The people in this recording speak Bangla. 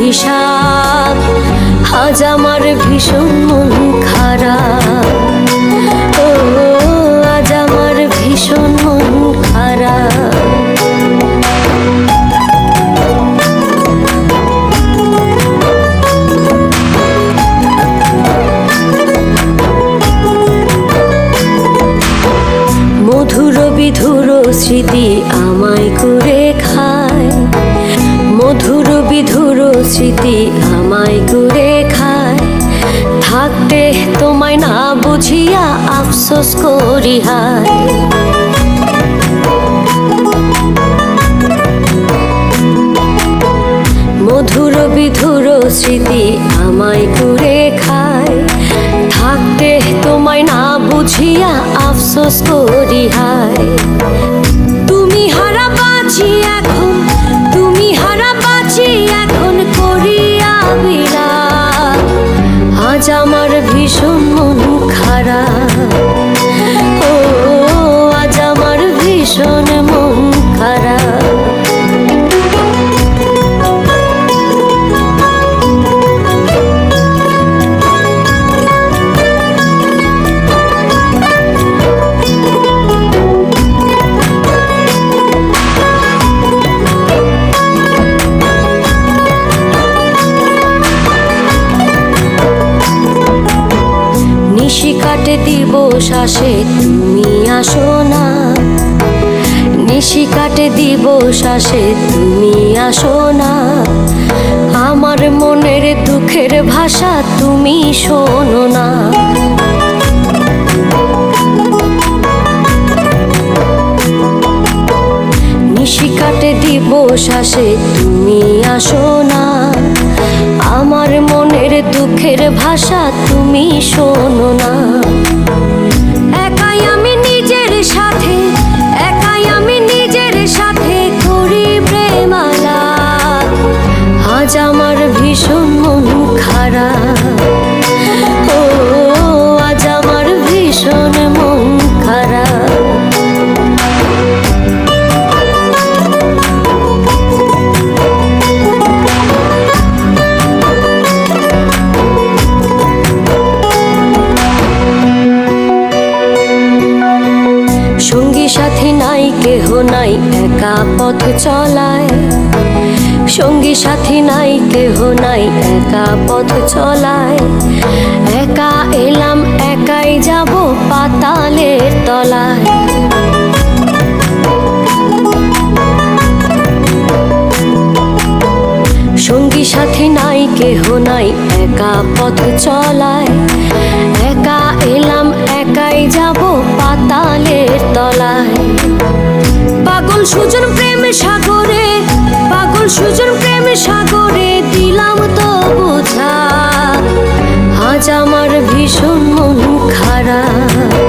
অভিশাপ, আজ আমার ভীষণ মন খারাপ। ও আজ আমার ভীষণ মন খারাপ। মধুর বিধুর স্মৃতি আমায় করে খায়, মধুর বিধুর স্মৃতি আমায় করে খায়। থাকতে তোমায় না বুঝিয়া আফসোস করি হায়। মধুর বিধুর স্মৃতি আমায় করে খায়। থাকতে তোমায় না বুঝিয়া আফসোস করি হায়। তুমি হারা বাঁচি এখন, তুমি হারা বাঁচি এখন করিয়া বিলাপ। আজ আমার ভীষণ মন খারাপ। ও আজ আমার ভীষণ মন খারাপ। নিশি কাটে দিবস আসে তুমি আসো না, নিশি কাটে দিবস আসে তুমি আসো না। আমার মনের দুঃখের ভাষা তুমি শোনো না। নিশি কাটে দিবস আসে তুমি আসো না। আমার মনের দুঃখের ভাষা তুমি শোনো না। একাই আমি নিজের সাথে, একাই আমি নিজের সাথে করি প্রেমালাপ। আজ আমার ভীষণ মন খারাপ। ও আজ আমার ভীষণ মন খারাপ। সঙ্গী সাথী নাই কেহ নাই একা পথ চলায়, সঙ্গী সাথী নাই কেহ নাই একা পথ চলায়। একা এলাম একাই যাব পাতালের তলায়। সঙ্গী সাথী নাই কেহ নাই একা পথ চলায়। একা এলাম একাই যাব পাতালের তলায়। পাগল সুজন প্রেম সাগরে, পাগল সুজন প্রেম সাগরে দিলাম তো বোঝা। আজ আমার ভীষণ মন খারাপ।